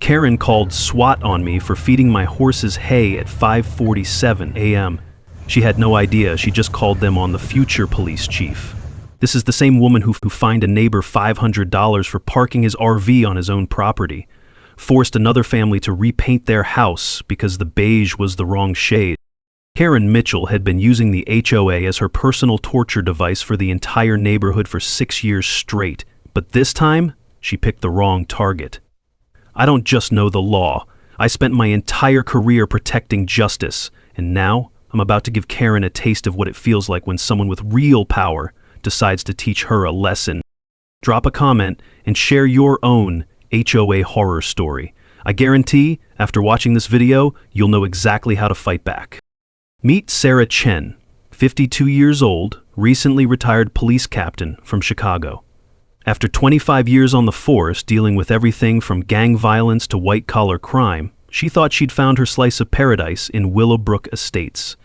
Karen called SWAT on me for feeding my horses hay at 5:47 a.m. She had no idea, she just called them on the future police chief. This is the same woman who fined a neighbor $500 for parking his RV on his own property, forced another family to repaint their house because the beige was the wrong shade. Karen Mitchell had been using the HOA as her personal torture device for the entire neighborhood for 6 years straight, but this time, she picked the wrong target. I don't just know the law. I spent my entire career protecting justice, and now I'm about to give Karen a taste of what it feels like when someone with real power decides to teach her a lesson. Drop a comment and share your own HOA horror story. I guarantee, after watching this video, you'll know exactly how to fight back. Meet Sarah Chen, 52 years old, recently retired police captain from Chicago. After 25 years on the force, dealing with everything from gang violence to white-collar crime, she thought she'd found her slice of paradise in Willowbrook Estates.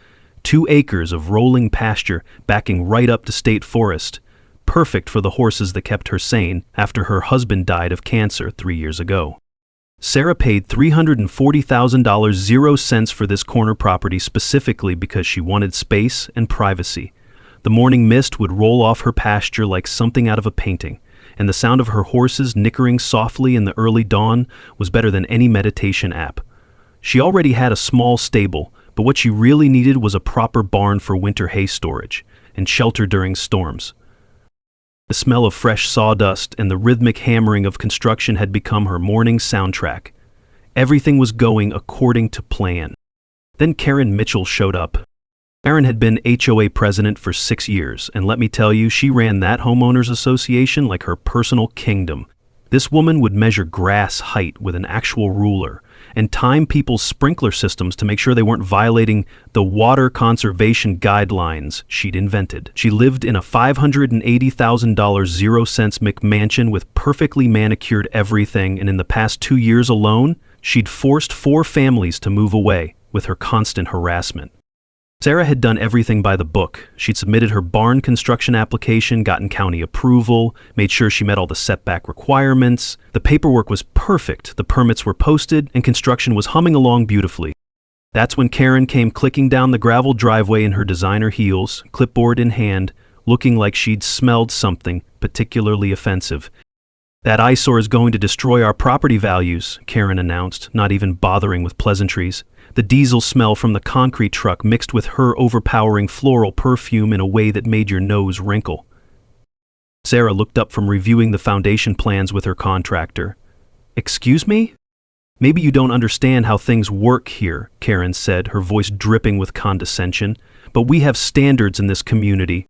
2 acres of rolling pasture backing right up to state forest, perfect for the horses that kept her sane after her husband died of cancer 3 years ago. Sarah paid $340,000 0 cents for this corner property specifically because she wanted space and privacy. The morning mist would roll off her pasture like something out of a painting, and the sound of her horses nickering softly in the early dawn was better than any meditation app. She already had a small stable, but what she really needed was a proper barn for winter hay storage and shelter during storms. The smell of fresh sawdust and the rhythmic hammering of construction had become her morning soundtrack. Everything was going according to plan. Then Karen Mitchell showed up. Karen had been HOA president for 6 years, and let me tell you, she ran that homeowners association like her personal kingdom. This woman would measure grass height with an actual ruler and time people's sprinkler systems to make sure they weren't violating the water conservation guidelines she'd invented. She lived in a $580,000 0 cents McMansion with perfectly manicured everything, and in the past 2 years alone, she'd forced 4 families to move away with her constant harassment. Sarah had done everything by the book. She'd submitted her barn construction application, gotten county approval, made sure she met all the setback requirements. The paperwork was perfect, the permits were posted, and construction was humming along beautifully. That's when Karen came clicking down the gravel driveway in her designer heels, clipboard in hand, looking like she'd smelled something particularly offensive. "That eyesore is going to destroy our property values," Karen announced, not even bothering with pleasantries. The diesel smell from the concrete truck mixed with her overpowering floral perfume in a way that made your nose wrinkle. Sarah looked up from reviewing the foundation plans with her contractor. "Excuse me? Maybe you don't understand how things work here," Karen said, her voice dripping with condescension, "but we have standards in this community."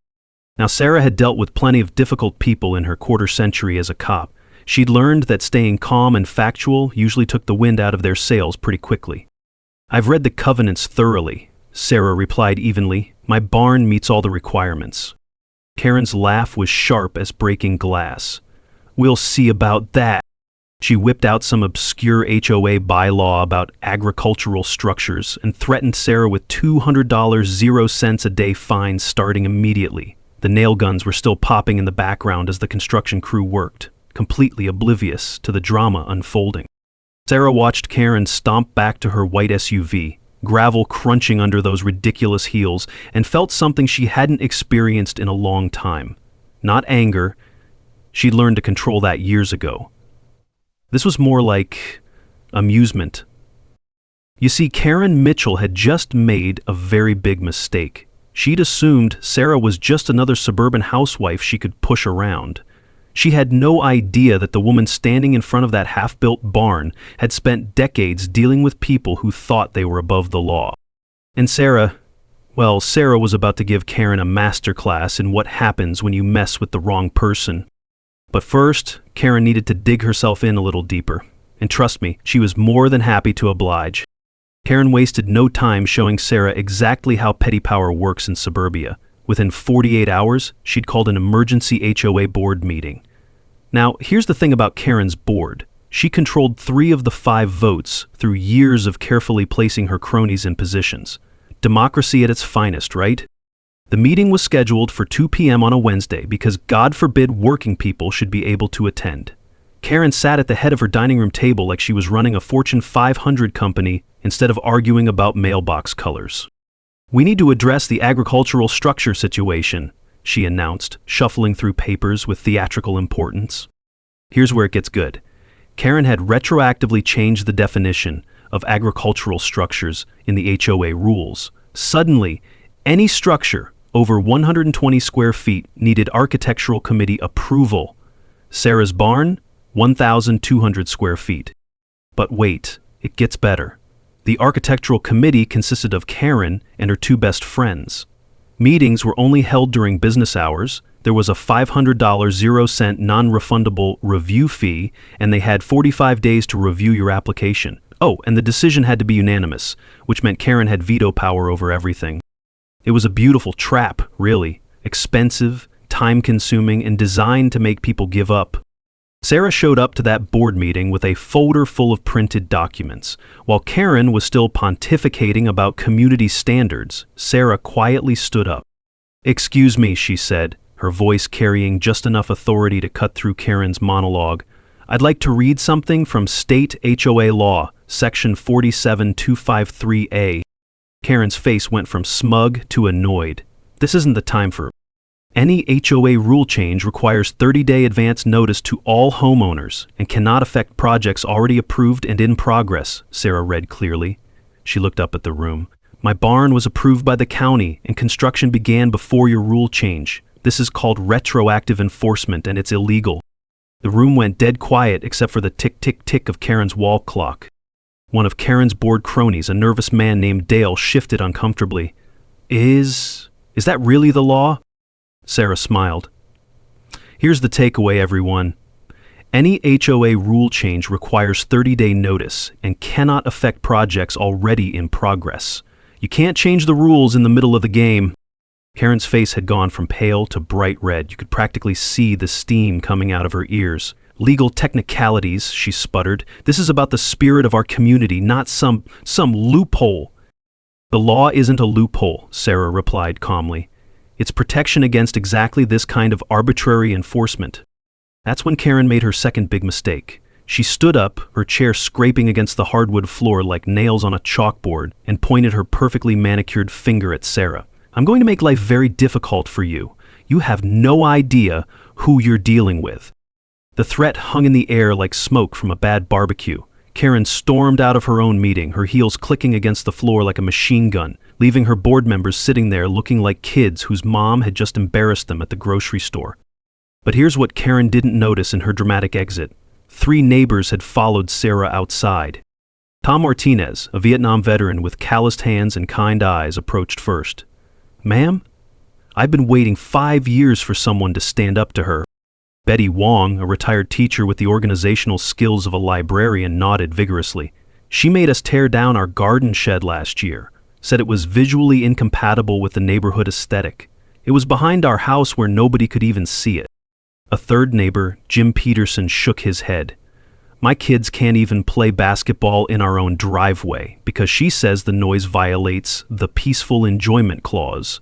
Now, Sarah had dealt with plenty of difficult people in her quarter century as a cop. She'd learned that staying calm and factual usually took the wind out of their sails pretty quickly. "I've read the covenants thoroughly," Sarah replied evenly. "My barn meets all the requirements." Karen's laugh was sharp as breaking glass. "We'll see about that." She whipped out some obscure HOA bylaw about agricultural structures and threatened Sarah with $200 0 cents a day fine starting immediately. The nail guns were still popping in the background as the construction crew worked, completely oblivious to the drama unfolding. Sarah watched Karen stomp back to her white SUV, gravel crunching under those ridiculous heels, and felt something she hadn't experienced in a long time. Not anger. She'd learned to control that years ago. This was more like amusement. You see, Karen Mitchell had just made a very big mistake. She'd assumed Sarah was just another suburban housewife she could push around. She had no idea that the woman standing in front of that half-built barn had spent decades dealing with people who thought they were above the law. And Sarah was about to give Karen a masterclass in what happens when you mess with the wrong person. But first, Karen needed to dig herself in a little deeper. And trust me, she was more than happy to oblige. Karen wasted no time showing Sarah exactly how petty power works in suburbia. Within 48 hours, she'd called an emergency HOA board meeting. Now, here's the thing about Karen's board. She controlled 3 of the 5 votes through years of carefully placing her cronies in positions. Democracy at its finest, right? The meeting was scheduled for 2 p.m. on a Wednesday because God forbid working people should be able to attend. Karen sat at the head of her dining room table like she was running a Fortune 500 company instead of arguing about mailbox colors. "We need to address the agricultural structure situation," she announced, shuffling through papers with theatrical importance. Here's where it gets good. Karen had retroactively changed the definition of agricultural structures in the HOA rules. Suddenly, any structure over 120 square feet needed architectural committee approval. Sarah's barn, 1,200 square feet. But wait, it gets better. The architectural committee consisted of Karen and her two best friends. Meetings were only held during business hours. There was a $500 0-cent non-refundable review fee, and they had 45 days to review your application. Oh, and the decision had to be unanimous, which meant Karen had veto power over everything. It was a beautiful trap, really. Expensive, time-consuming, and designed to make people give up. Sarah showed up to that board meeting with a folder full of printed documents. While Karen was still pontificating about community standards, Sarah quietly stood up. "Excuse me," she said, her voice carrying just enough authority to cut through Karen's monologue. "I'd like to read something from State HOA Law, Section 47253A. Karen's face went from smug to annoyed. "This isn't the time for..." "Any HOA rule change requires 30-day advance notice to all homeowners and cannot affect projects already approved and in progress," Sarah read clearly. She looked up at the room. "My barn was approved by the county and construction began before your rule change. This is called retroactive enforcement and it's illegal." The room went dead quiet except for the tick-tick-tick of Karen's wall clock. One of Karen's board cronies, a nervous man named Dale, shifted uncomfortably. Is that really the law?" Sarah smiled. "Here's the takeaway, everyone. Any HOA rule change requires 30-day notice and cannot affect projects already in progress. You can't change the rules in the middle of the game." Karen's face had gone from pale to bright red. You could practically see the steam coming out of her ears. "Legal technicalities," she sputtered. "This is about the spirit of our community, not some loophole." "The law isn't a loophole," Sarah replied calmly. "It's protection against exactly this kind of arbitrary enforcement." That's when Karen made her second big mistake. She stood up, her chair scraping against the hardwood floor like nails on a chalkboard, and pointed her perfectly manicured finger at Sarah. "I'm going to make life very difficult for you. You have no idea who you're dealing with." The threat hung in the air like smoke from a bad barbecue. Karen stormed out of her own meeting, her heels clicking against the floor like a machine gun, leaving her board members sitting there looking like kids whose mom had just embarrassed them at the grocery store. But here's what Karen didn't notice in her dramatic exit. 3 neighbors had followed Sarah outside. Tom Martinez, a Vietnam veteran with calloused hands and kind eyes, approached first. "Ma'am, I've been waiting 5 years for someone to stand up to her." Betty Wong, a retired teacher with the organizational skills of a librarian, nodded vigorously. "She made us tear down our garden shed last year, said it was visually incompatible with the neighborhood aesthetic. It was behind our house where nobody could even see it." A third neighbor, Jim Peterson, shook his head. "My kids can't even play basketball in our own driveway because she says the noise violates the peaceful enjoyment clause."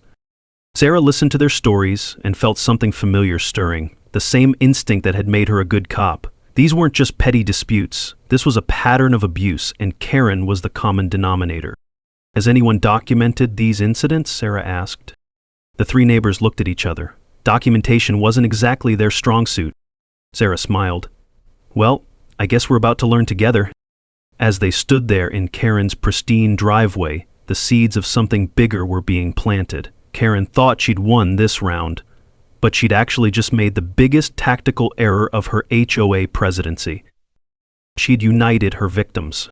Sarah listened to their stories and felt something familiar stirring. The same instinct that had made her a good cop. These weren't just petty disputes. This was a pattern of abuse, and Karen was the common denominator. "Has anyone documented these incidents?" Sarah asked. The 3 neighbors looked at each other. Documentation wasn't exactly their strong suit. Sarah smiled. "Well, I guess we're about to learn together." As they stood there in Karen's pristine driveway, the seeds of something bigger were being planted. Karen thought she'd won this round, but she'd actually just made the biggest tactical error of her HOA presidency. She'd united her victims.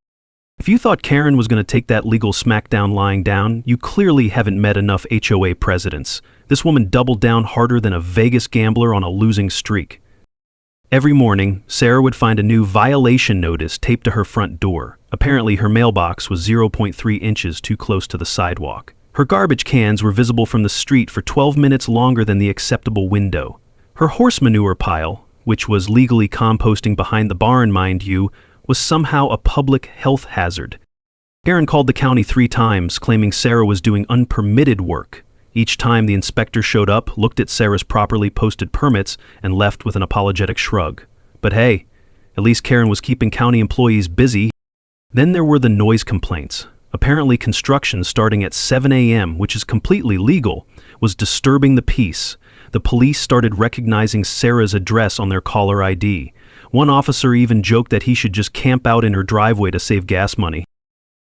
If you thought Karen was going to take that legal smackdown lying down, you clearly haven't met enough HOA presidents. This woman doubled down harder than a Vegas gambler on a losing streak. Every morning, Sarah would find a new violation notice taped to her front door. Apparently, her mailbox was 0.3 inches too close to the sidewalk. Her garbage cans were visible from the street for 12 minutes longer than the acceptable window. Her horse manure pile, which was legally composting behind the barn, mind you, was somehow a public health hazard. Karen called the county 3 times, claiming Sarah was doing unpermitted work. Each time the inspector showed up, looked at Sarah's properly posted permits, and left with an apologetic shrug. But hey, At least Karen was keeping county employees busy. Then there were the noise complaints. Apparently construction starting at 7 a.m., which is completely legal, was disturbing the peace. The police started recognizing Sarah's address on their caller ID. One officer even joked that he should just camp out in her driveway to save gas money.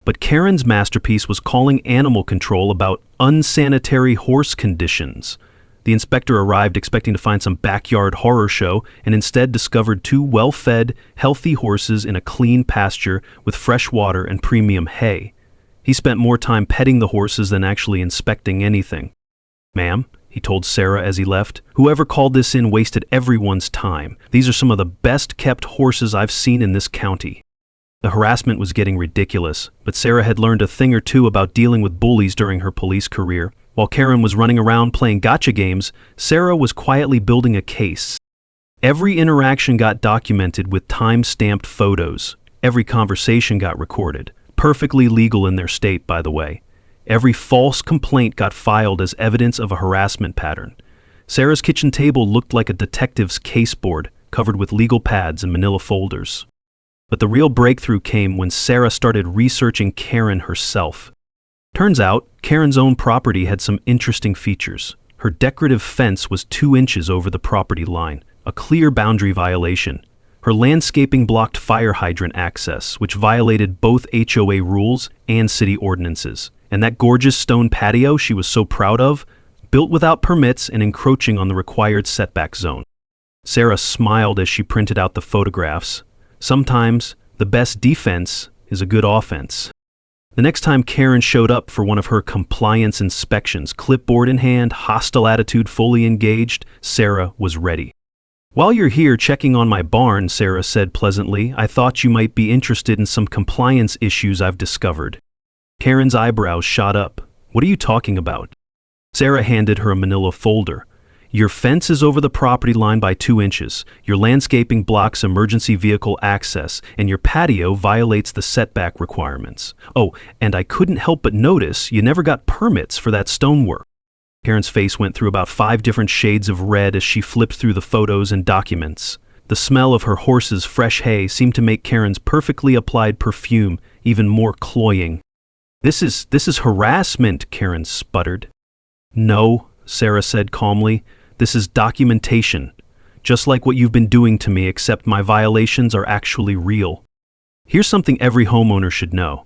But Karen's masterpiece was calling animal control about unsanitary horse conditions. The inspector arrived expecting to find some backyard horror show and instead discovered two well-fed, healthy horses in a clean pasture with fresh water and premium hay. He spent more time petting the horses than actually inspecting anything. "Ma'am," he told Sarah as he left, "whoever called this in wasted everyone's time. These are some of the best-kept horses I've seen in this county." The harassment was getting ridiculous, but Sarah had learned a thing or two about dealing with bullies during her police career. While Karen was running around playing gotcha games, Sarah was quietly building a case. Every interaction got documented with time-stamped photos. Every conversation got recorded. Perfectly legal in their state, by the way. Every false complaint got filed as evidence of a harassment pattern. Sarah's kitchen table looked like a detective's caseboard, covered with legal pads and manila folders. But the real breakthrough came when Sarah started researching Karen herself. Turns out, Karen's own property had some interesting features. Her decorative fence was 2 inches over the property line, a clear boundary violation. Her landscaping blocked fire hydrant access, which violated both HOA rules and city ordinances. And that gorgeous stone patio she was so proud of, built without permits and encroaching on the required setback zone. Sarah smiled as she printed out the photographs. Sometimes, the best defense is a good offense. The next time Karen showed up for one of her compliance inspections, clipboard in hand, hostile attitude fully engaged, Sarah was ready. "While you're here checking on my barn," Sarah said pleasantly, "I thought you might be interested in some compliance issues I've discovered." Karen's eyebrows shot up. "What are you talking about?" Sarah handed her a manila folder. "Your fence is over the property line by 2 inches. Your landscaping blocks emergency vehicle access, and your patio violates the setback requirements. Oh, and I couldn't help but notice you never got permits for that stonework." Karen's face went through about 5 different shades of red as she flipped through the photos and documents. The smell of her horse's fresh hay seemed to make Karen's perfectly applied perfume even more cloying. This is harassment," Karen sputtered. "No," Sarah said calmly. "This is documentation. Just like what you've been doing to me, except my violations are actually real." Here's something every homeowner should know.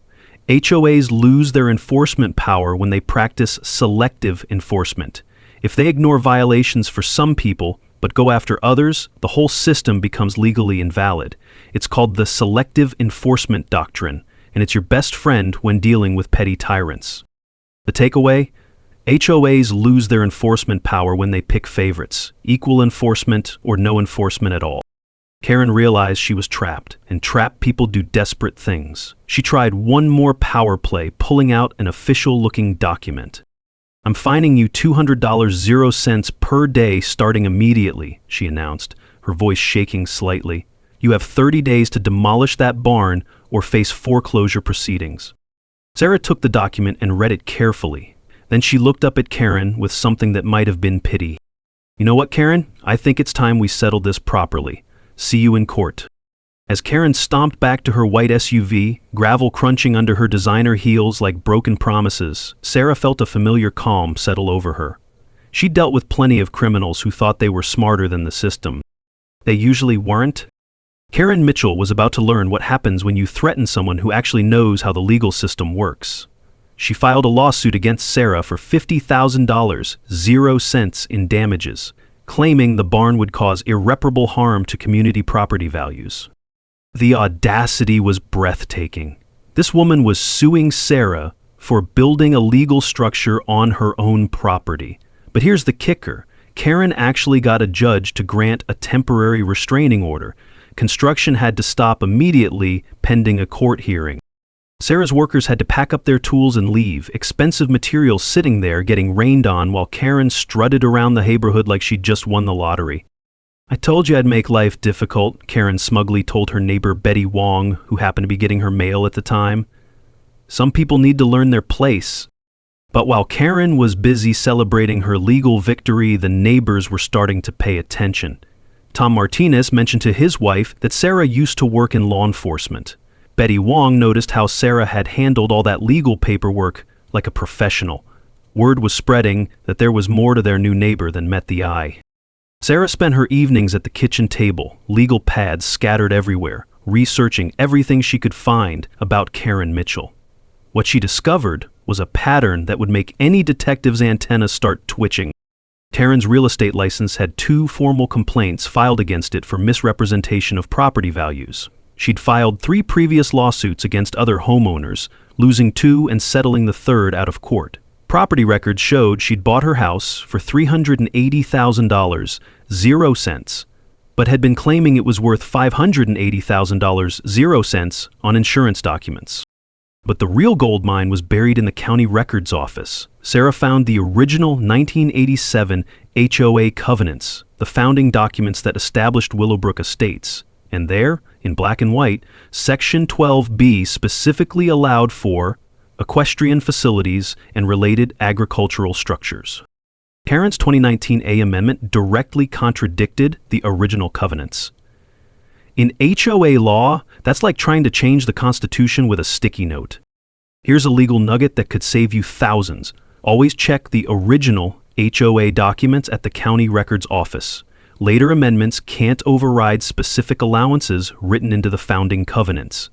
HOAs lose their enforcement power when they practice selective enforcement. If they ignore violations for some people, but go after others, the whole system becomes legally invalid. It's called the selective enforcement doctrine, and it's your best friend when dealing with petty tyrants. The takeaway? HOAs lose their enforcement power when they pick favorites, equal enforcement or no enforcement at all. Karen realized she was trapped, and trapped people do desperate things. She tried one more power play, pulling out an official-looking document. "I'm fining you $200 0 cents per day starting immediately," she announced, her voice shaking slightly. "You have 30 days to demolish that barn or face foreclosure proceedings." Sarah took the document and read it carefully. Then she looked up at Karen with something that might have been pity. "You know what, Karen? I think it's time we settled this properly. See you in court." As Karen stomped back to her white SUV, gravel crunching under her designer heels like broken promises, Sarah felt a familiar calm settle over her. She dealt with plenty of criminals who thought they were smarter than the system. They usually weren't. Karen Mitchell was about to learn what happens when you threaten someone who actually knows how the legal system works. She filed a lawsuit against Sarah for $50,000, 0 cents in damages, claiming the barn would cause irreparable harm to community property values. The audacity was breathtaking. This woman was suing Sarah for building a legal structure on her own property. But here's the kicker. Karen actually got a judge to grant a temporary restraining order. Construction had to stop immediately pending a court hearing. Sarah's workers had to pack up their tools and leave, expensive materials sitting there getting rained on while Karen strutted around the neighborhood like she'd just won the lottery. "I told you I'd make life difficult," Karen smugly told her neighbor Betty Wong, who happened to be getting her mail at the time. Some people need to learn their place. But while Karen was busy celebrating her legal victory, the neighbors were starting to pay attention. Tom Martinez mentioned to his wife that Sarah used to work in law enforcement. Betty Wong noticed how Sarah had handled all that legal paperwork like a professional. Word was spreading that there was more to their new neighbor than met the eye. Sarah spent her evenings at the kitchen table, legal pads scattered everywhere, researching everything she could find about Karen Mitchell. What she discovered was a pattern that would make any detective's antennas start twitching. Karen's real estate license had 2 formal complaints filed against it for misrepresentation of property values. She'd filed 3 previous lawsuits against other homeowners, losing 2 and settling the 3rd out of court. Property records showed she'd bought her house for $380,000, 0 cents, but had been claiming it was worth $580,000, 0 cents on insurance documents. But the real gold mine was buried in the county records office. Sarah found the original 1987 HOA covenants, the founding documents that established Willowbrook Estates. And there, in black and white, Section 12B specifically allowed for equestrian facilities and related agricultural structures. Karen's 2019 A amendment directly contradicted the original covenants. In HOA law, that's like trying to change the Constitution with a sticky note. Here's a legal nugget that could save you thousands. Always check the original HOA documents at the county records office. Later amendments can't override specific allowances written into the founding covenants.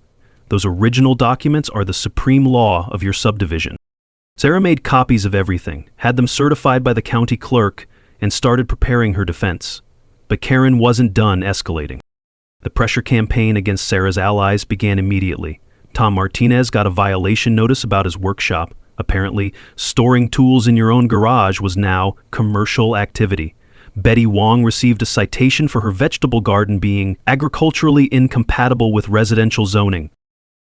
Those original documents are the supreme law of your subdivision. Sarah made copies of everything, had them certified by the county clerk, and started preparing her defense. But Karen wasn't done escalating. The pressure campaign against Sarah's allies began immediately. Tom Martinez got a violation notice about his workshop. Apparently, storing tools in your own garage was now commercial activity. Betty Wong received a citation for her vegetable garden being agriculturally incompatible with residential zoning.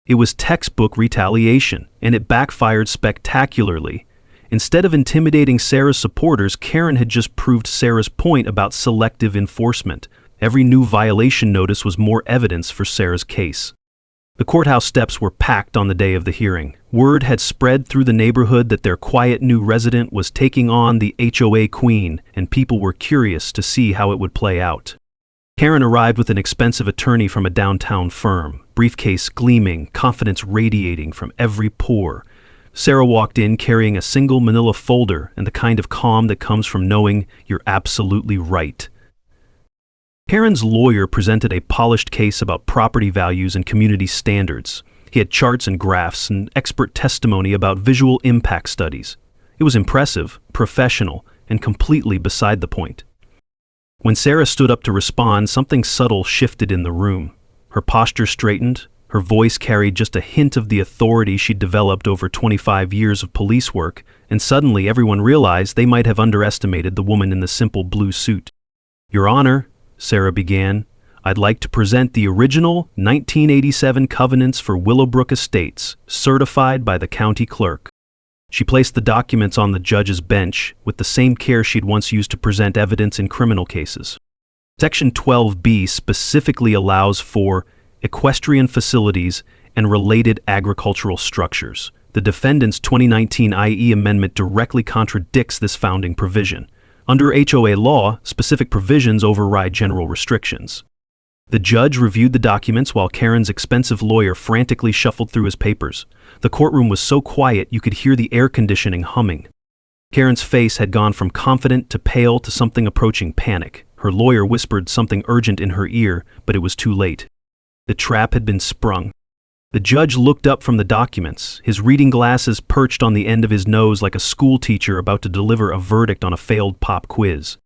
It was textbook retaliation, and it backfired spectacularly. Instead of intimidating Sarah's supporters, Karen had just proved Sarah's point about selective enforcement. Every new violation notice was more evidence for Sarah's case. The courthouse steps were packed on the day of the hearing. Word had spread through the neighborhood that their quiet new resident was taking on the HOA queen, and people were curious to see how it would play out. Karen arrived with an expensive attorney from a downtown firm, briefcase gleaming, confidence radiating from every pore. Sarah walked in carrying a single manila folder and the kind of calm that comes from knowing you're absolutely right. Karen's lawyer presented a polished case about property values and community standards. He had charts and graphs and expert testimony about visual impact studies. It was impressive, professional, and completely beside the point. When Sarah stood up to respond, something subtle shifted in the room. Her posture straightened, her voice carried just a hint of the authority she'd developed over 25 years of police work, and suddenly everyone realized they might have underestimated the woman in the simple blue suit. "Your Honor," Sarah began, "I'd like to present the original 1987 covenants for Willowbrook Estates, certified by the county clerk." She placed the documents on the judge's bench with the same care she'd once used to present evidence in criminal cases. Section 12B specifically allows for equestrian facilities and related agricultural structures. The defendant's 2019 IE amendment directly contradicts this founding provision. Under HOA law, specific provisions override general restrictions. The judge reviewed the documents while Karen's expensive lawyer frantically shuffled through his papers. The courtroom was so quiet you could hear the air conditioning humming. Karen's face had gone from confident to pale to something approaching panic. Her lawyer whispered something urgent in her ear, but it was too late. The trap had been sprung. The judge looked up from the documents, his reading glasses perched on the end of his nose like a school teacher about to deliver a verdict on a failed pop quiz.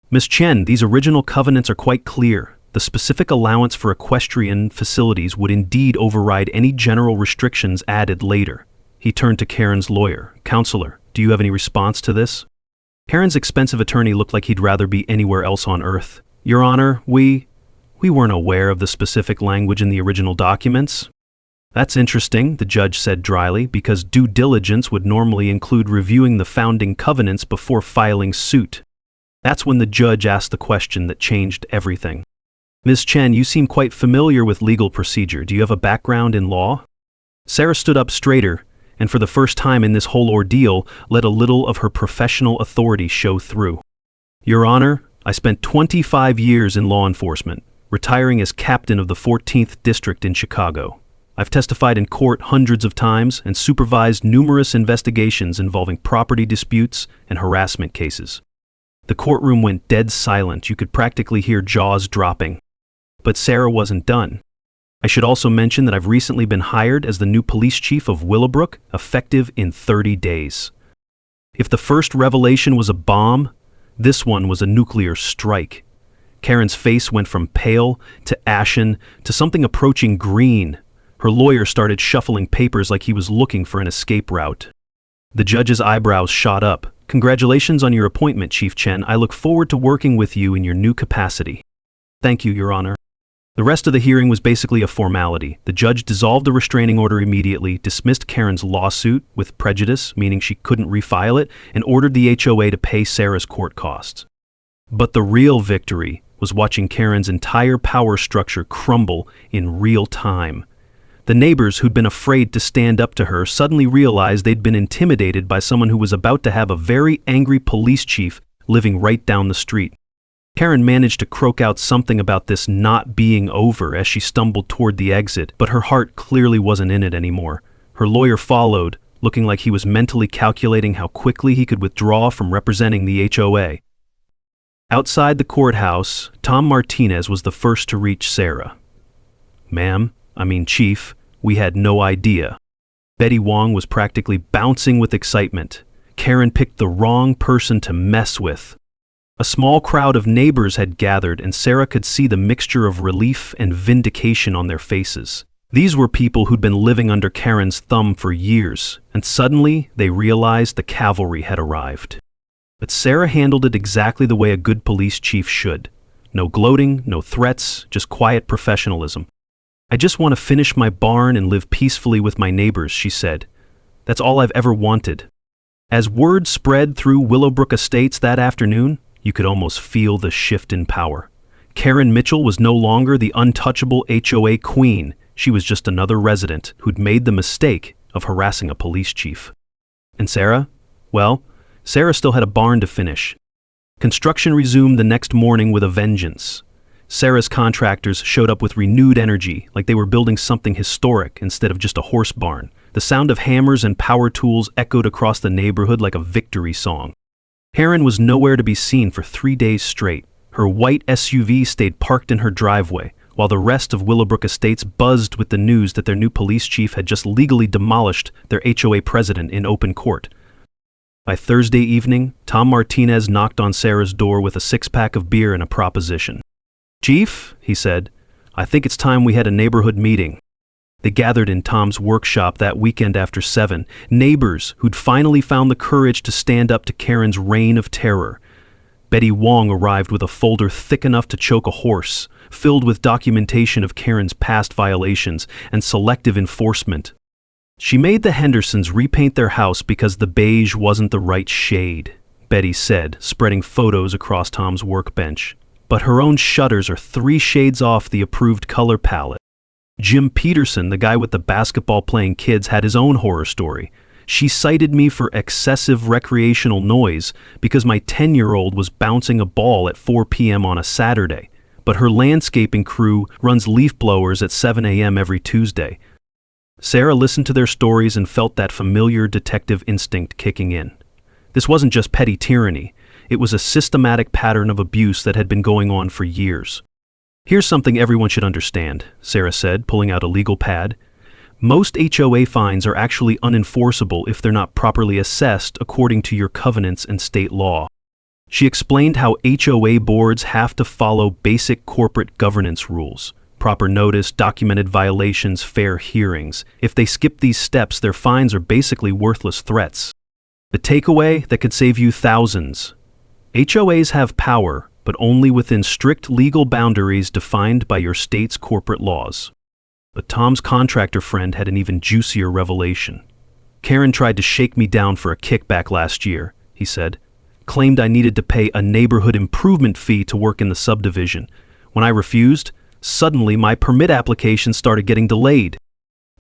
"Miss Chen, these original covenants are quite clear. The specific allowance for equestrian facilities would indeed override any general restrictions added later." He turned to Karen's lawyer. "Counselor, do you have any response to this?" Karen's expensive attorney looked like he'd rather be anywhere else on earth. "Your Honor, we weren't aware of the specific language in the original documents." "That's interesting," the judge said dryly, "because due diligence would normally include reviewing the founding covenants before filing suit." That's when the judge asked the question that changed everything. "Ms. Chen, you seem quite familiar with legal procedure. Do you have a background in law?" Sarah stood up straighter, and for the first time in this whole ordeal, let a little of her professional authority show through. "Your Honor, I spent 25 years in law enforcement, retiring as captain of the 14th District in Chicago. I've testified in court hundreds of times and supervised numerous investigations involving property disputes and harassment cases. The courtroom went dead silent. You could practically hear jaws dropping. But Sarah wasn't done. I should also mention that I've recently been hired as the new police chief of Willowbrook, effective in 30 days. If the first revelation was a bomb, this one was a nuclear strike. Karen's face went from pale to ashen to something approaching green. Her lawyer started shuffling papers like he was looking for an escape route. The judge's eyebrows shot up. "Congratulations on your appointment, Chief Chen. I look forward to working with you in your new capacity." "Thank you, Your Honor." The rest of the hearing was basically a formality. The judge dissolved the restraining order immediately, dismissed Karen's lawsuit with prejudice, meaning she couldn't refile it, and ordered the HOA to pay Sarah's court costs. But the real victory was watching Karen's entire power structure crumble in real time. The neighbors who'd been afraid to stand up to her suddenly realized they'd been intimidated by someone who was about to have a very angry police chief living right down the street. Karen managed to croak out something about this not being over as she stumbled toward the exit, but her heart clearly wasn't in it anymore. Her lawyer followed, looking like he was mentally calculating how quickly he could withdraw from representing the HOA. Outside the courthouse, Tom Martinez was the first to reach Sarah. Chief, we had no idea." Betty Wong was practically bouncing with excitement. Karen picked the wrong person to mess with. A small crowd of neighbors had gathered, and Sarah could see the mixture of relief and vindication on their faces. These were people who'd been living under Karen's thumb for years, and suddenly they realized the cavalry had arrived. But Sarah handled it exactly the way a good police chief should. No gloating, no threats, just quiet professionalism. "I just want to finish my barn and live peacefully with my neighbors," she said. "That's all I've ever wanted." As word spread through Willowbrook Estates that afternoon, you could almost feel the shift in power. Karen Mitchell was no longer the untouchable HOA queen. She was just another resident who'd made the mistake of harassing a police chief. And Sarah? Well, Sarah still had a barn to finish. Construction resumed the next morning with a vengeance. Sarah's contractors showed up with renewed energy, like they were building something historic instead of just a horse barn. The sound of hammers and power tools echoed across the neighborhood like a victory song. Karen was nowhere to be seen for 3 days straight. Her white SUV stayed parked in her driveway, while the rest of Willowbrook Estates buzzed with the news that their new police chief had just legally demolished their HOA president in open court. By Thursday evening, Tom Martinez knocked on Sarah's door with a six-pack of beer and a proposition. "Chief," he said, "I think it's time we had a neighborhood meeting." They gathered in Tom's workshop that weekend after 7, neighbors who'd finally found the courage to stand up to Karen's reign of terror. Betty Wong arrived with a folder thick enough to choke a horse, filled with documentation of Karen's past violations and selective enforcement. She made the Hendersons repaint their house because the beige wasn't the right shade, Betty said, spreading photos across Tom's workbench. But her own shutters are 3 shades off the approved color palette. Jim Peterson, the guy with the basketball-playing kids, had his own horror story. She cited me for excessive recreational noise because my 10-year-old was bouncing a ball at 4 p.m. on a Saturday, but her landscaping crew runs leaf blowers at 7 a.m. every Tuesday. Sarah listened to their stories and felt that familiar detective instinct kicking in. This wasn't just petty tyranny. It was a systematic pattern of abuse that had been going on for years. "Here's something everyone should understand," Sarah said, pulling out a legal pad. "Most HOA fines are actually unenforceable if they're not properly assessed according to your covenants and state law." She explained how HOA boards have to follow basic corporate governance rules: proper notice, documented violations, fair hearings. If they skip these steps, their fines are basically worthless threats. The takeaway that could save you thousands: HOAs have power, but only within strict legal boundaries defined by your state's corporate laws. But Tom's contractor friend had an even juicier revelation. "Karen tried to shake me down for a kickback last year," he said. "Claimed I needed to pay a neighborhood improvement fee to work in the subdivision. When I refused, suddenly my permit application started getting delayed.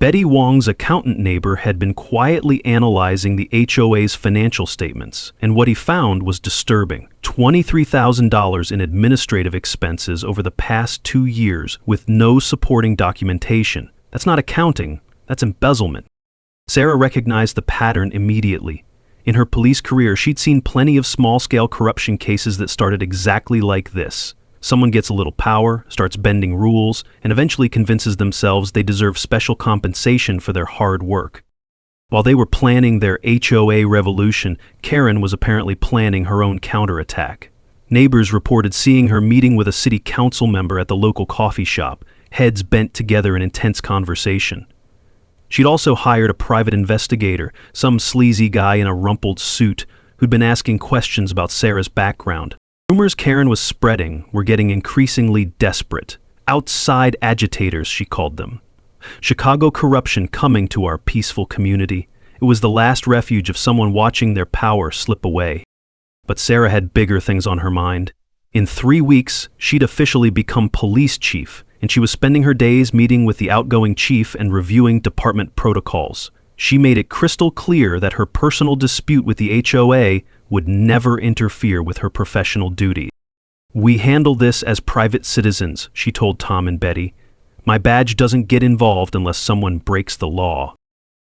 Betty Wong's accountant neighbor had been quietly analyzing the HOA's financial statements, and what he found was disturbing. $23,000 in administrative expenses over the past 2 years with no supporting documentation. That's not accounting, that's embezzlement. Sarah recognized the pattern immediately. In her police career, she'd seen plenty of small-scale corruption cases that started exactly like this. Someone gets a little power, starts bending rules, and eventually convinces themselves they deserve special compensation for their hard work. While they were planning their HOA revolution, Karen was apparently planning her own counterattack. Neighbors reported seeing her meeting with a city council member at the local coffee shop, heads bent together in intense conversation. She'd also hired a private investigator, some sleazy guy in a rumpled suit, who'd been asking questions about Sarah's background. Rumors Karen was spreading were getting increasingly desperate. Outside agitators, she called them. Chicago corruption coming to our peaceful community. It was the last refuge of someone watching their power slip away. But Sarah had bigger things on her mind. In 3 weeks, she'd officially become police chief, and she was spending her days meeting with the outgoing chief and reviewing department protocols. She made it crystal clear that her personal dispute with the HOA would never interfere with her professional duty. "We handle this as private citizens," she told Tom and Betty. "My badge doesn't get involved unless someone breaks the law."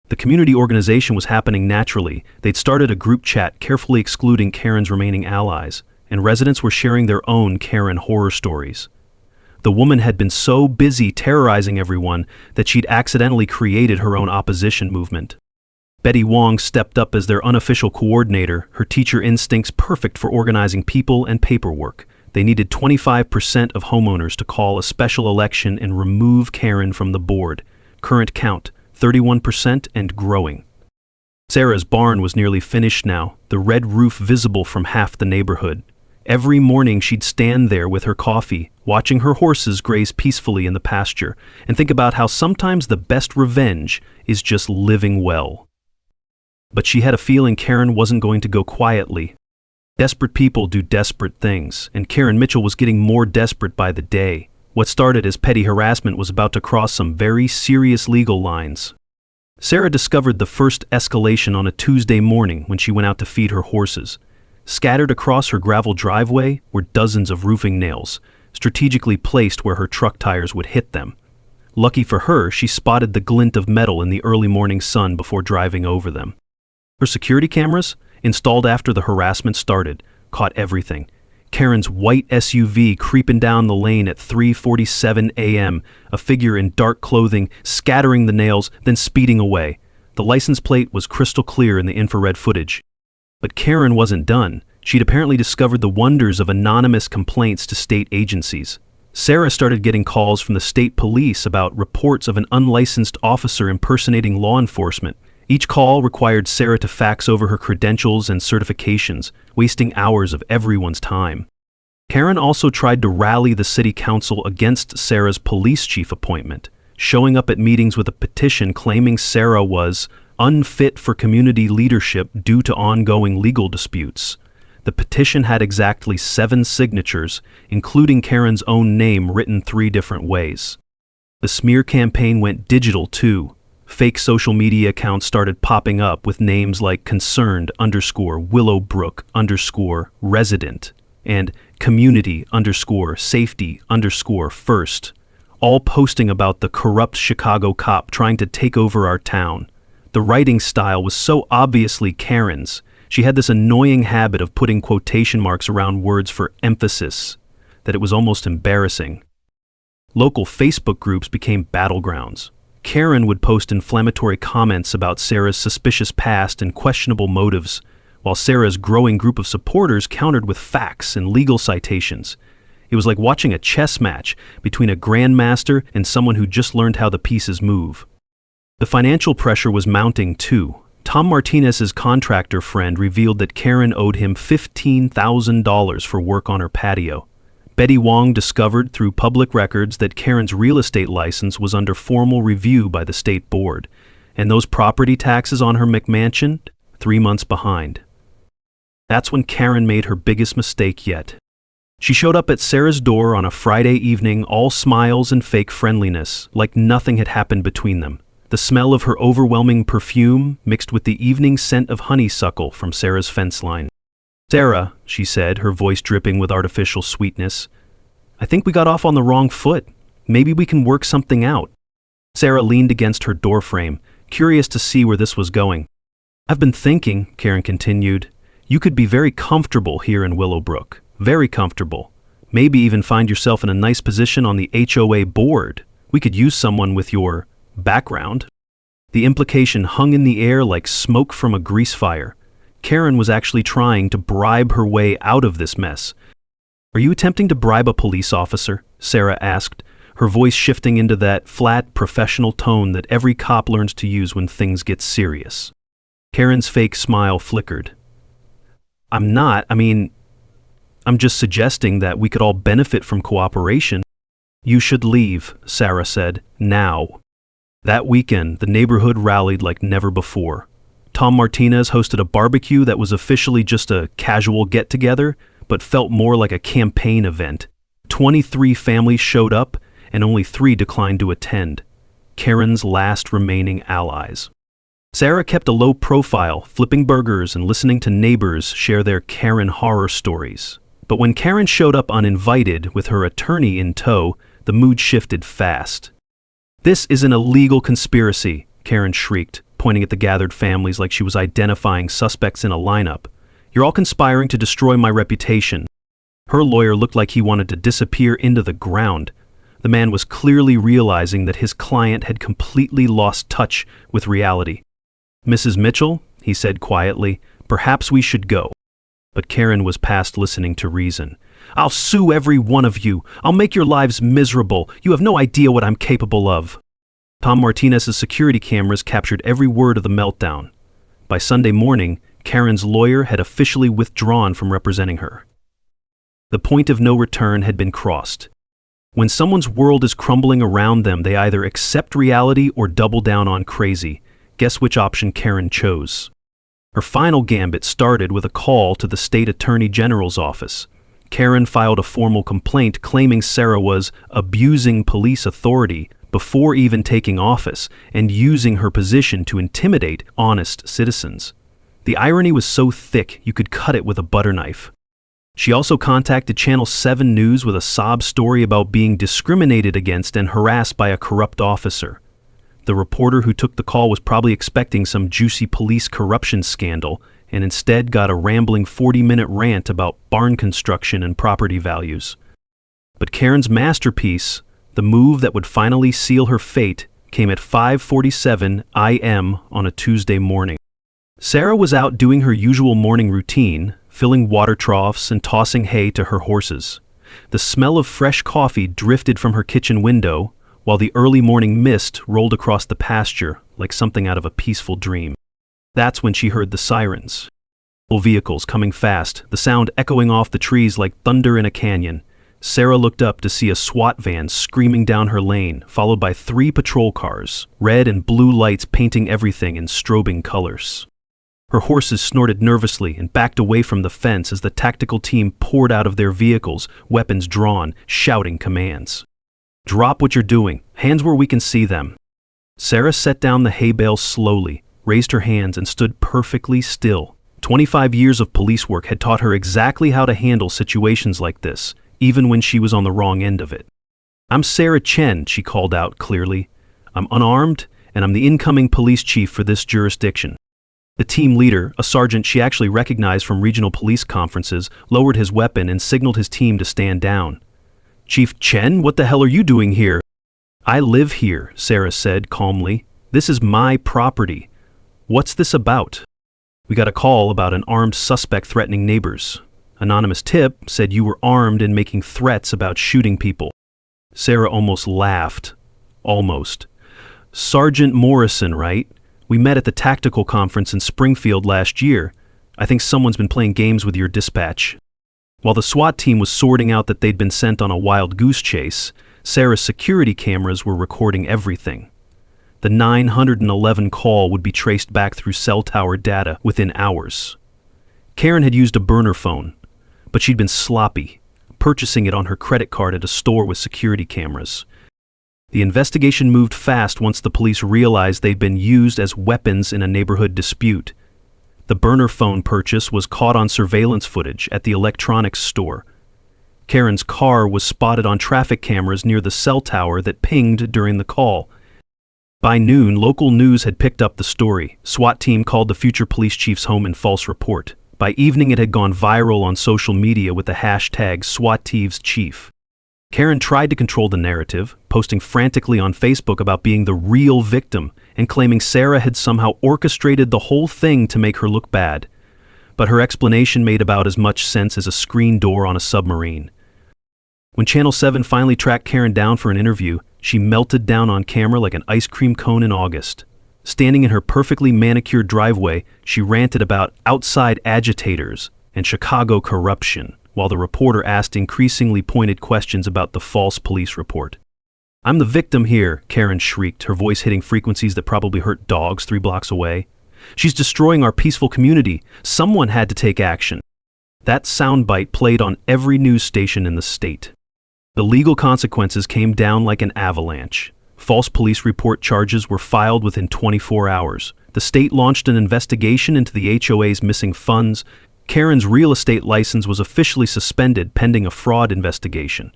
The community organization was happening naturally. They'd started a group chat carefully excluding Karen's remaining allies, and residents were sharing their own Karen horror stories. The woman had been so busy terrorizing everyone that she'd accidentally created her own opposition movement. Betty Wong stepped up as their unofficial coordinator, her teacher instincts perfect for organizing people and paperwork. They needed 25% of homeowners to call a special election and remove Karen from the board. Current count, 31% and growing. Sarah's barn was nearly finished now, the red roof visible from half the neighborhood. Every morning she'd stand there with her coffee, watching her horses graze peacefully in the pasture, and think about how sometimes the best revenge is just living well. But she had a feeling Karen wasn't going to go quietly. Desperate people do desperate things, and Karen Mitchell was getting more desperate by the day. What started as petty harassment was about to cross some very serious legal lines. Sarah discovered the first escalation on a Tuesday morning when she went out to feed her horses. Scattered across her gravel driveway were dozens of roofing nails, strategically placed where her truck tires would hit them. Lucky for her, she spotted the glint of metal in the early morning sun before driving over them. Her security cameras, installed after the harassment started, caught everything. Karen's white SUV creeping down the lane at 3:47 a.m., a figure in dark clothing scattering the nails, then speeding away. The license plate was crystal clear in the infrared footage. But Karen wasn't done. She'd apparently discovered the wonders of anonymous complaints to state agencies. Sarah started getting calls from the state police about reports of an unlicensed officer impersonating law enforcement. Each call required Sarah to fax over her credentials and certifications, wasting hours of everyone's time. Karen also tried to rally the city council against Sarah's police chief appointment, showing up at meetings with a petition claiming Sarah was unfit for community leadership due to ongoing legal disputes. The petition had exactly 7 signatures, including Karen's own name written 3 different ways. The smear campaign went digital too. Fake social media accounts started popping up with names like concerned_Willowbrook_resident and community_safety_first, all posting about the corrupt Chicago cop trying to take over our town. The writing style was so obviously Karen's. She had this annoying habit of putting quotation marks around words for emphasis that it was almost embarrassing. Local Facebook groups became battlegrounds. Karen would post inflammatory comments about Sarah's suspicious past and questionable motives, while Sarah's growing group of supporters countered with facts and legal citations. It was like watching a chess match between a grandmaster and someone who just learned how the pieces move. The financial pressure was mounting too. Tom Martinez's contractor friend revealed that Karen owed him $15,000 for work on her patio. Betty Wong discovered through public records that Karen's real estate license was under formal review by the state board, and those property taxes on her McMansion, 3 months behind. That's when Karen made her biggest mistake yet. She showed up at Sarah's door on a Friday evening, all smiles and fake friendliness, like nothing had happened between them. The smell of her overwhelming perfume mixed with the evening scent of honeysuckle from Sarah's fence line. "Sarah," she said, her voice dripping with artificial sweetness, "I think we got off on the wrong foot. Maybe we can work something out." Sarah leaned against her doorframe, curious to see where this was going. "I've been thinking," Karen continued, "you could be very comfortable here in Willowbrook. Very comfortable. Maybe even find yourself in a nice position on the HOA board. We could use someone with your background." The implication hung in the air like smoke from a grease fire. Karen was actually trying to bribe her way out of this mess. "Are you attempting to bribe a police officer?" Sarah asked, her voice shifting into that flat, professional tone that every cop learns to use when things get serious. Karen's fake smile flickered. I'm just suggesting that we could all benefit from cooperation." "You should leave," Sarah said, "now." That weekend, the neighborhood rallied like never before. Tom Martinez hosted a barbecue that was officially just a casual get-together, but felt more like a campaign event. 23 families showed up, and only 3 declined to attend. Karen's last remaining allies. Sarah kept a low profile, flipping burgers and listening to neighbors share their Karen horror stories. But when Karen showed up uninvited with her attorney in tow, the mood shifted fast. "This is an illegal conspiracy," Karen shrieked, pointing at the gathered families like she was identifying suspects in a lineup. "You're all conspiring to destroy my reputation." Her lawyer looked like he wanted to disappear into the ground. The man was clearly realizing that his client had completely lost touch with reality. "Mrs. Mitchell," he said quietly, "perhaps we should go." But Karen was past listening to reason. "I'll sue every one of you. I'll make your lives miserable. You have no idea what I'm capable of." Tom Martinez's security cameras captured every word of the meltdown. By Sunday morning, Karen's lawyer had officially withdrawn from representing her. The point of no return had been crossed. When someone's world is crumbling around them, they either accept reality or double down on crazy. Guess which option Karen chose? Her final gambit started with a call to the state attorney general's office. Karen filed a formal complaint claiming Sarah was abusing police authority before even taking office and using her position to intimidate honest citizens. The irony was so thick you could cut it with a butter knife. She also contacted Channel 7 News with a sob story about being discriminated against and harassed by a corrupt officer. The reporter who took the call was probably expecting some juicy police corruption scandal and instead got a rambling 40-minute rant about barn construction and property values. But Karen's masterpiece, the move that would finally seal her fate, came at 5:47 a.m. on a Tuesday morning. Sarah was out doing her usual morning routine, filling water troughs and tossing hay to her horses. The smell of fresh coffee drifted from her kitchen window, while the early morning mist rolled across the pasture like something out of a peaceful dream. That's when she heard the sirens. Vehicles coming fast, the sound echoing off the trees like thunder in a canyon. Sarah looked up to see a SWAT van screaming down her lane, followed by 3 patrol cars, red and blue lights painting everything in strobing colors. Her horses snorted nervously and backed away from the fence as the tactical team poured out of their vehicles, weapons drawn, shouting commands. "Drop what you're doing. Hands where we can see them." Sarah set down the hay bale slowly, raised her hands, and stood perfectly still. 25 years of police work had taught her exactly how to handle situations like this, even when she was on the wrong end of it. "I'm Sarah Chen," she called out clearly. "I'm unarmed, and I'm the incoming police chief for this jurisdiction." The team leader, a sergeant she actually recognized from regional police conferences, lowered his weapon and signaled his team to stand down. "Chief Chen, what the hell are you doing here?" "I live here," Sarah said calmly. "This is my property. What's this about?" "We got a call about an armed suspect threatening neighbors. Anonymous tip said you were armed and making threats about shooting people." Sarah almost laughed. Almost. "Sergeant Morrison, right? We met at the tactical conference in Springfield last year. I think someone's been playing games with your dispatch." While the SWAT team was sorting out that they'd been sent on a wild goose chase, Sarah's security cameras were recording everything. The 911 call would be traced back through cell tower data within hours. Karen had used a burner phone, but she'd been sloppy, purchasing it on her credit card at a store with security cameras. The investigation moved fast once the police realized they'd been used as weapons in a neighborhood dispute. The burner phone purchase was caught on surveillance footage at the electronics store. Karen's car was spotted on traffic cameras near the cell tower that pinged during the call. By noon, local news had picked up the story. SWAT team called the future police chief's home in false report. By evening, it had gone viral on social media with the hashtag #SWATTievesChief. Karen tried to control the narrative, posting frantically on Facebook about being the real victim and claiming Sarah had somehow orchestrated the whole thing to make her look bad. But her explanation made about as much sense as a screen door on a submarine. When Channel 7 finally tracked Karen down for an interview, she melted down on camera like an ice cream cone in August. Standing in her perfectly manicured driveway, she ranted about outside agitators and Chicago corruption, while the reporter asked increasingly pointed questions about the false police report. "I'm the victim here," Karen shrieked, her voice hitting frequencies that probably hurt dogs 3 blocks away. "She's destroying our peaceful community. Someone had to take action." That soundbite played on every news station in the state. The legal consequences came down like an avalanche. False police report charges were filed within 24 hours. The state launched an investigation into the HOA's missing funds. Karen's real estate license was officially suspended pending a fraud investigation.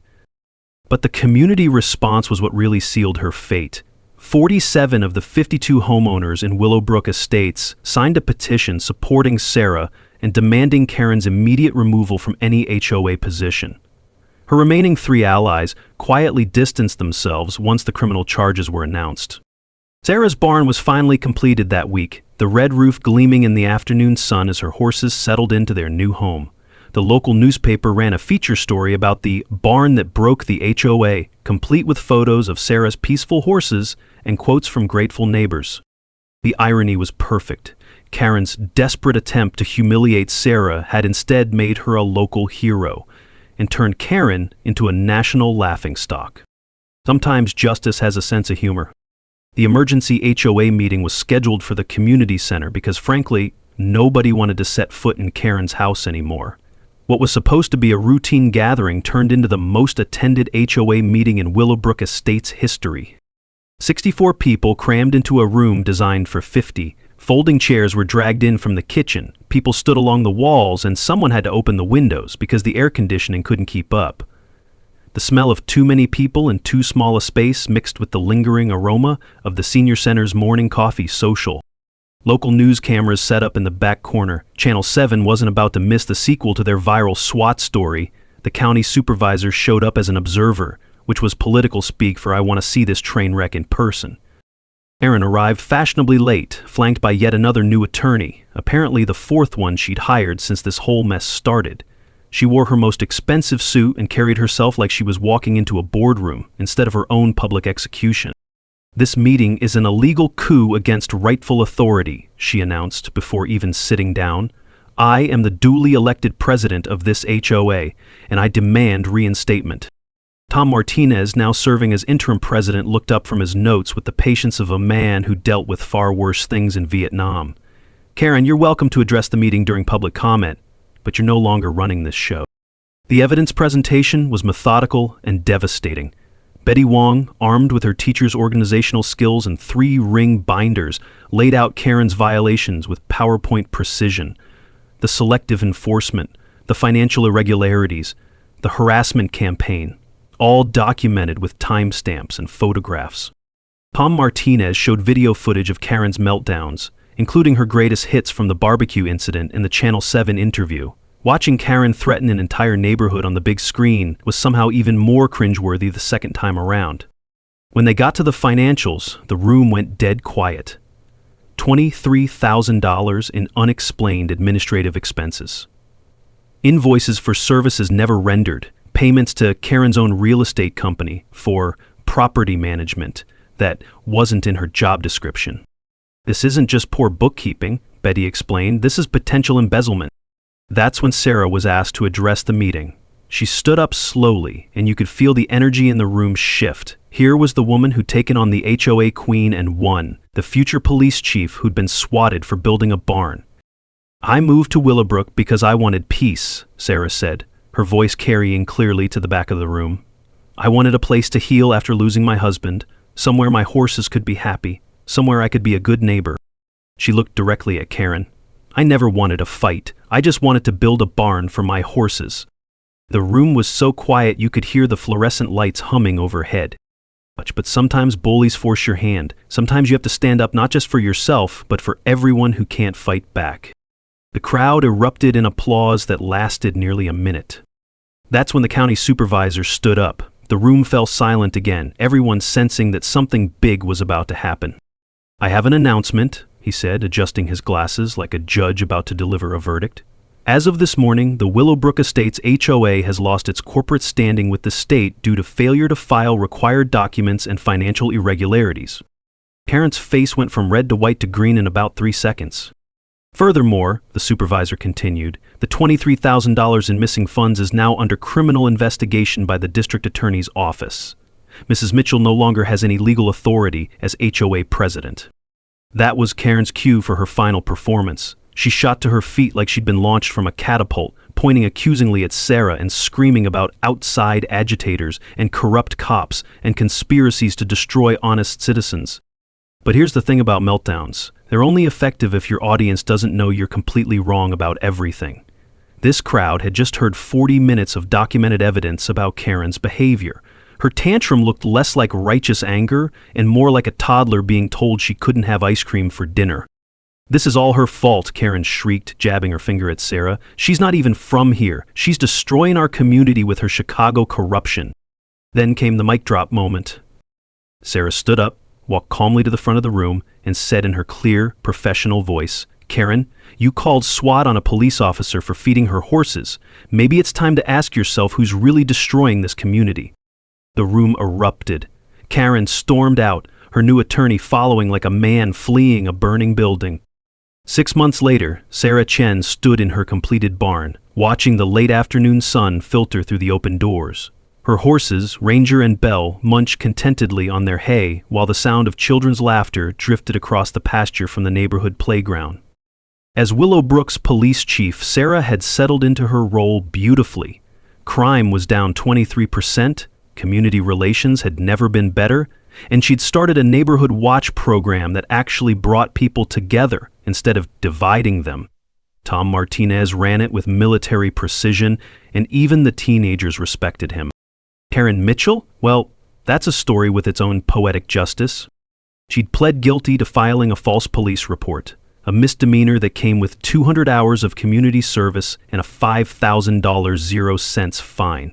But the community response was what really sealed her fate. 47 of the 52 homeowners in Willowbrook Estates signed a petition supporting Sarah and demanding Karen's immediate removal from any HOA position. Her remaining 3 allies quietly distanced themselves once the criminal charges were announced. Sarah's barn was finally completed that week, the red roof gleaming in the afternoon sun as her horses settled into their new home. The local newspaper ran a feature story about the barn that broke the HOA, complete with photos of Sarah's peaceful horses and quotes from grateful neighbors. The irony was perfect. Karen's desperate attempt to humiliate Sarah had instead made her a local hero and turned Karen into a national laughingstock. Sometimes justice has a sense of humor. The emergency HOA meeting was scheduled for the community center because, frankly, nobody wanted to set foot in Karen's house anymore. What was supposed to be a routine gathering turned into the most attended HOA meeting in Willowbrook Estates history. 64 people crammed into a room designed for 50. Folding chairs were dragged in from the kitchen. People stood along the walls, and someone had to open the windows because the air conditioning couldn't keep up. The smell of too many people in too small a space mixed with the lingering aroma of the senior center's morning coffee social. Local news cameras set up in the back corner. Channel 7 wasn't about to miss the sequel to their viral SWAT story. The county supervisor showed up as an observer, which was political speak for "I want to see this train wreck in person." Erin arrived fashionably late, flanked by yet another new attorney, apparently the 4th one she'd hired since this whole mess started. She wore her most expensive suit and carried herself like she was walking into a boardroom instead of her own public execution. "This meeting is an illegal coup against rightful authority," she announced before even sitting down. "I am the duly elected president of this HOA, and I demand reinstatement." Tom Martinez, now serving as interim president, looked up from his notes with the patience of a man who dealt with far worse things in Vietnam. "Karen, you're welcome to address the meeting during public comment, but you're no longer running this show." The evidence presentation was methodical and devastating. Betty Wong, armed with her teacher's organizational skills and 3-ring binders, laid out Karen's violations with PowerPoint precision. The selective enforcement, the financial irregularities, the harassment campaign, all documented with timestamps and photographs. Tom Martinez showed video footage of Karen's meltdowns, including her greatest hits from the barbecue incident in the Channel 7 interview. Watching Karen threaten an entire neighborhood on the big screen was somehow even more cringeworthy the second time around. When they got to the financials, the room went dead quiet. $23,000 in unexplained administrative expenses. Invoices for services never rendered, payments to Karen's own real estate company for property management that wasn't in her job description. "This isn't just poor bookkeeping," Betty explained. "This is potential embezzlement." That's when Sarah was asked to address the meeting. She stood up slowly, and you could feel the energy in the room shift. Here was the woman who'd taken on the HOA queen and won, the future police chief who'd been swatted for building a barn. "I moved to Willowbrook because I wanted peace," Sarah said, her voice carrying clearly to the back of the room. I wanted a place to heal after losing my husband, somewhere my horses could be happy, somewhere I could be a good neighbor. She looked directly at Karen. I never wanted a fight. I just wanted to build a barn for my horses. The room was so quiet you could hear the fluorescent lights humming overhead. But sometimes bullies force your hand. Sometimes you have to stand up not just for yourself, but for everyone who can't fight back. The crowd erupted in applause that lasted nearly a minute. That's when the county supervisor stood up. The room fell silent again, everyone sensing that something big was about to happen. "I have an announcement," he said, adjusting his glasses like a judge about to deliver a verdict. "As of this morning, the Willowbrook Estates HOA has lost its corporate standing with the state due to failure to file required documents and financial irregularities." Karen's face went from red to white to green in about 3 seconds. "Furthermore," the supervisor continued, "the $23,000 in missing funds is now under criminal investigation by the district attorney's office. Mrs. Mitchell no longer has any legal authority as HOA president." That was Karen's cue for her final performance. She shot to her feet like she'd been launched from a catapult, pointing accusingly at Sarah and screaming about outside agitators and corrupt cops and conspiracies to destroy honest citizens. But here's the thing about meltdowns. They're only effective if your audience doesn't know you're completely wrong about everything. This crowd had just heard 40 minutes of documented evidence about Karen's behavior. Her tantrum looked less like righteous anger and more like a toddler being told she couldn't have ice cream for dinner. "This is all her fault," Karen shrieked, jabbing her finger at Sarah. "She's not even from here. She's destroying our community with her Chicago corruption." Then came the mic drop moment. Sarah stood up, walked calmly to the front of the room, and said in her clear, professional voice, "Karen, you called SWAT on a police officer for feeding her horses. Maybe it's time to ask yourself who's really destroying this community." The room erupted. Karen stormed out, her new attorney following like a man fleeing a burning building. 6 months later, Sarah Chen stood in her completed barn, watching the late afternoon sun filter through the open doors. Her horses, Ranger and Belle, munched contentedly on their hay while the sound of children's laughter drifted across the pasture from the neighborhood playground. As Willowbrook's police chief, Sarah had settled into her role beautifully. Crime was down 23%, community relations had never been better, and she'd started a neighborhood watch program that actually brought people together instead of dividing them. Tom Martinez ran it with military precision, and even the teenagers respected him. Karen Mitchell? Well, that's a story with its own poetic justice. She'd pled guilty to filing a false police report, a misdemeanor that came with 200 hours of community service and a $5,000 0-cents fine.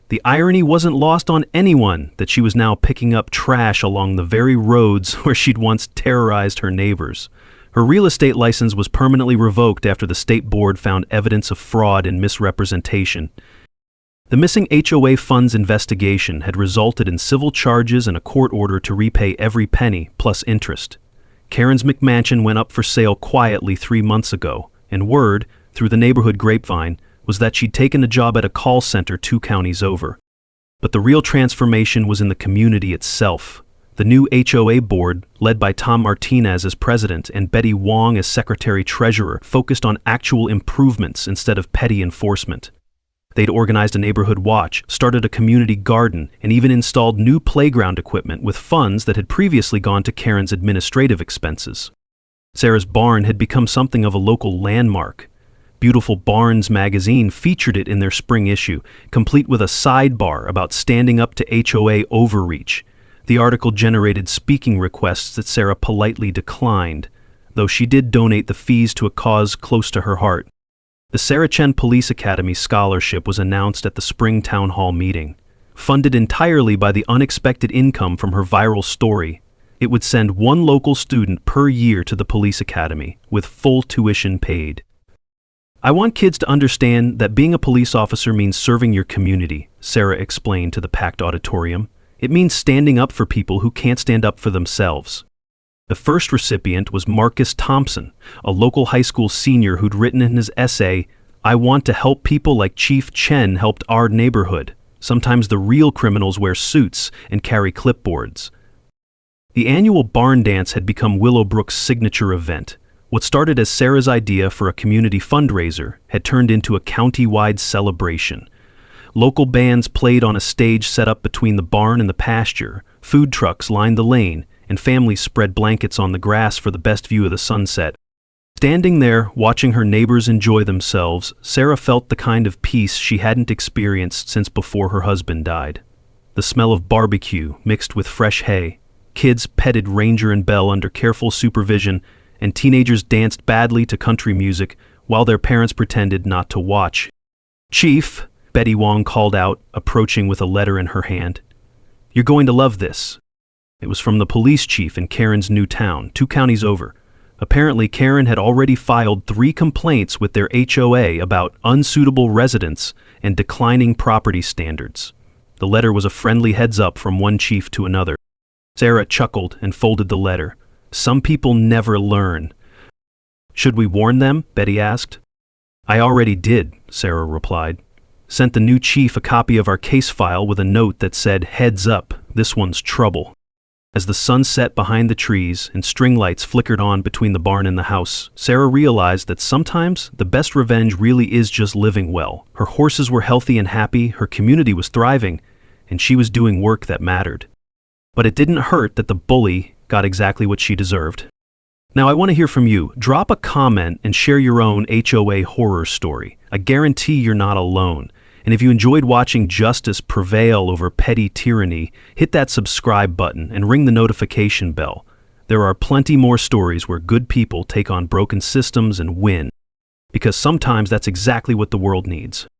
The irony wasn't lost on anyone that she was now picking up trash along the very roads where she'd once terrorized her neighbors. Her real estate license was permanently revoked after the state board found evidence of fraud and misrepresentation. The missing HOA funds investigation had resulted in civil charges and a court order to repay every penny plus interest. Karen's McMansion went up for sale quietly 3 months ago, and word, through the neighborhood grapevine, was that she'd taken a job at a call center 2 counties over. But the real transformation was in the community itself. The new HOA board, led by Tom Martinez as president and Betty Wong as secretary-treasurer, focused on actual improvements instead of petty enforcement. They'd organized a neighborhood watch, started a community garden, and even installed new playground equipment with funds that had previously gone to Karen's administrative expenses. Sarah's barn had become something of a local landmark. Beautiful Barns magazine featured it in their spring issue, complete with a sidebar about standing up to HOA overreach. The article generated speaking requests that Sarah politely declined, though she did donate the fees to a cause close to her heart. The Sarah Chen Police Academy Scholarship was announced at the spring town hall meeting. Funded entirely by the unexpected income from her viral story, it would send 1 local student per year to the police academy, with full tuition paid. "I want kids to understand that being a police officer means serving your community," Sarah explained to the packed auditorium. "It means standing up for people who can't stand up for themselves." The first recipient was Marcus Thompson, a local high school senior who'd written in his essay, "I want to help people like Chief Chen helped our neighborhood. Sometimes the real criminals wear suits and carry clipboards." The annual barn dance had become Willowbrook's signature event. What started as Sarah's idea for a community fundraiser had turned into a county-wide celebration. Local bands played on a stage set up between the barn and the pasture, food trucks lined the lane, and families spread blankets on the grass for the best view of the sunset. Standing there, watching her neighbors enjoy themselves, Sarah felt the kind of peace she hadn't experienced since before her husband died. The smell of barbecue mixed with fresh hay, kids petted Ranger and Belle under careful supervision, and teenagers danced badly to country music while their parents pretended not to watch. "Chief," Betty Wong called out, approaching with a letter in her hand. "You're going to love this." It was from the police chief in Karen's new town, 2 counties over. Apparently, Karen had already filed 3 complaints with their HOA about unsuitable residents and declining property standards. The letter was a friendly heads-up from one chief to another. Sarah chuckled and folded the letter. Some people never learn. "Should we warn them?" Betty asked. "I already did," Sarah replied. "Sent the new chief a copy of our case file with a note that said, 'Heads up, this one's trouble.'" As the sun set behind the trees and string lights flickered on between the barn and the house, Sarah realized that sometimes the best revenge really is just living well. Her horses were healthy and happy, her community was thriving, and she was doing work that mattered. But it didn't hurt that the bully got exactly what she deserved. Now I want to hear from you. Drop a comment and share your own HOA horror story. I guarantee you're not alone. And if you enjoyed watching justice prevail over petty tyranny, hit that subscribe button and ring the notification bell. There are plenty more stories where good people take on broken systems and win. Because sometimes that's exactly what the world needs.